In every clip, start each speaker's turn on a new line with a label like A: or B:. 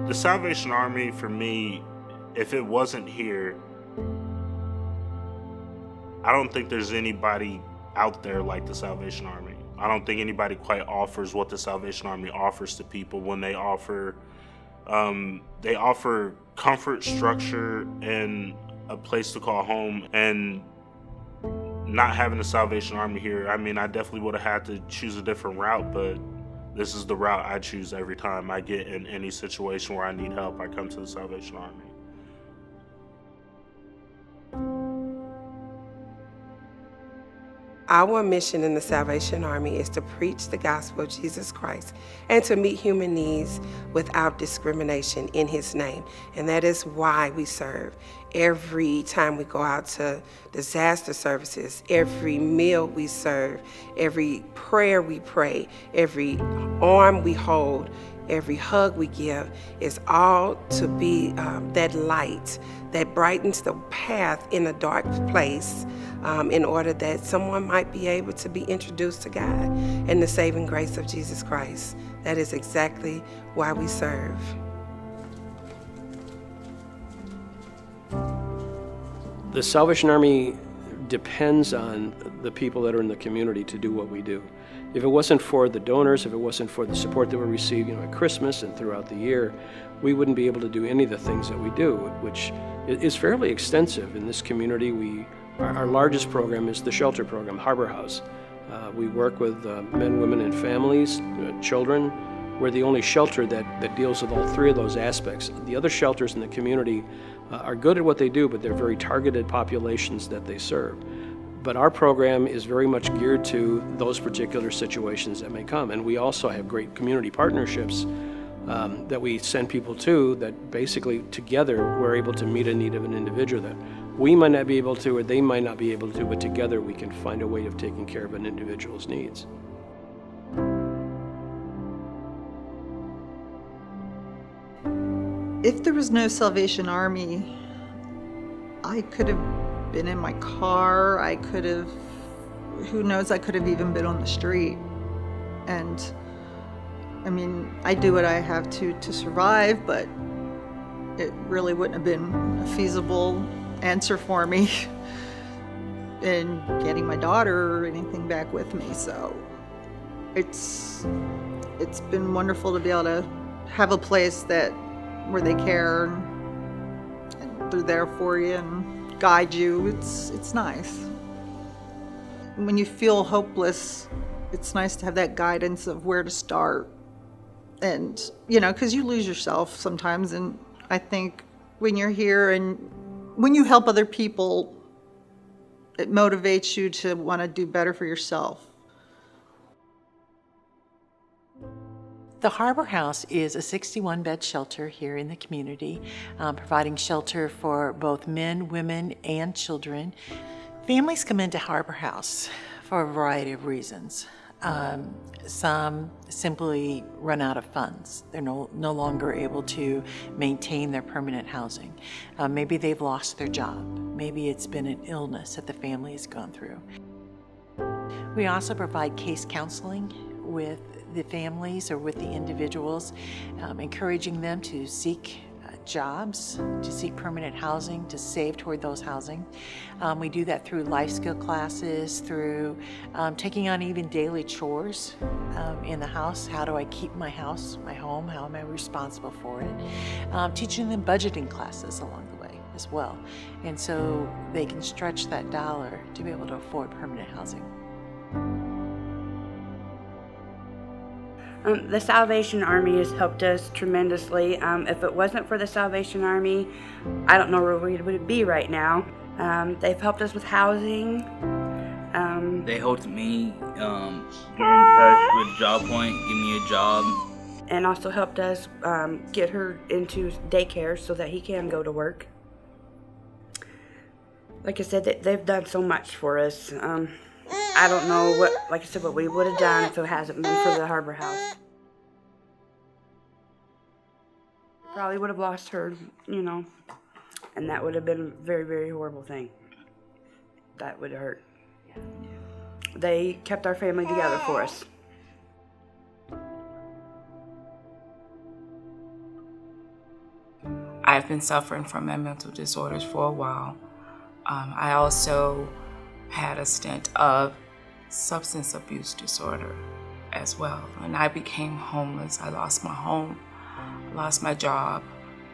A: The Salvation Army, for me, if it wasn't here, I don't think there's anybody out there like the Salvation Army. I don't think anybody quite offers what the Salvation Army offers to people when they offer comfort, structure, and a place to call home. And not having the Salvation Army here, I mean, I definitely would have had to choose a different route, but this is the route I choose every time I get in any situation where I need help. I come to the Salvation Army.
B: Our mission in the Salvation Army is to preach the gospel of Jesus Christ and to meet human needs without discrimination in His name. And that is why we serve. Every time we go out to disaster services, every meal we serve, every prayer we pray, every arm we hold, every hug we give is all to be that light that brightens the path in a dark place, in order that someone might be able to be introduced to God and the saving grace of Jesus Christ. That is exactly why we serve.
C: The Salvation Army depends on the people that are in the community to do what we do. If it wasn't for the donors, if it wasn't for the support that we receive, at Christmas and throughout the year, we wouldn't be able to do any of the things that we do, which is fairly extensive in this community. Our largest program is the shelter program, Harbor House. We work with men, women, and families, children. We're the only shelter that deals with all three of those aspects. The other shelters in the community are good at what they do, but they're very targeted populations that they serve. But our program is very much geared to those particular situations that may come. And we also have great community partnerships that we send people to, that basically together we're able to meet a need of an individual that we might not be able to, or they might not be able to, but together we can find a way of taking care of an individual's needs.
D: If there was no Salvation Army, I could have been in my car, who knows, I could have even been on the street. And I mean, I do what I have to survive, but it really wouldn't have been a feasible answer for me in getting my daughter or anything back with me. So it's been wonderful to be able to have a place where they care and they're there for you and guide you. It's nice. When you feel hopeless, it's nice to have that guidance of where to start. And, because you lose yourself sometimes. And I think when you're here and when you help other people, it motivates you to want to do better for yourself.
E: The Harbor House is a 61-bed shelter here in the community, providing shelter for both men, women, and children. Families come into Harbor House for a variety of reasons. Some simply run out of funds. They're no longer able to maintain their permanent housing. Maybe they've lost their job. Maybe it's been an illness that the family has gone through. We also provide case counseling with the families or with the individuals, encouraging them to seek jobs, to seek permanent housing, to save toward those housing. We do that through life skill classes, through taking on even daily chores in the house. How do I keep my house, my home? How am I responsible for it? Teaching them budgeting classes along the way as well. And so they can stretch that dollar to be able to afford permanent housing.
F: The Salvation Army has helped us tremendously. If it wasn't for the Salvation Army, I don't know where we would be right now. They've helped us with housing.
G: They helped me get in touch with JobPoint, give me a job.
F: And also helped us get her into daycare so that he can go to work. Like I said, they've done so much for us. I don't know what we would have done if it hasn't been for the Harbor House. Probably would have lost her, and that would have been a very, very horrible thing. That would have hurt. They kept our family together for us.
H: I've been suffering from my mental disorders for a while. I also had a stint of substance abuse disorder as well. When I became homeless, I lost my home, I lost my job,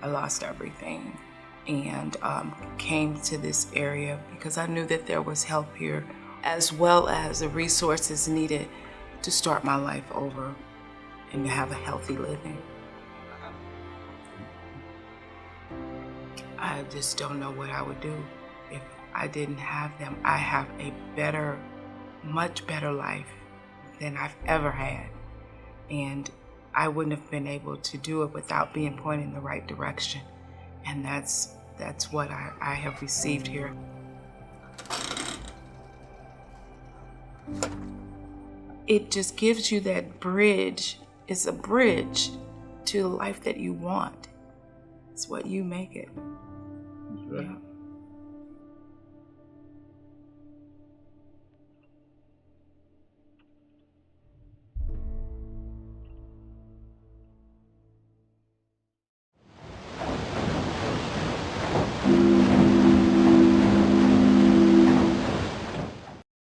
H: I lost everything, and came to this area because I knew that there was help here, as well as the resources needed to start my life over and to have a healthy living. I just don't know what I would do if I didn't have them. I have a better, much better life than I've ever had. And I wouldn't have been able to do it without being pointed in the right direction. And that's what I have received here. It just gives you that bridge. It's a bridge to the life that you want. It's what you make it.
G: That's right.
H: Yeah.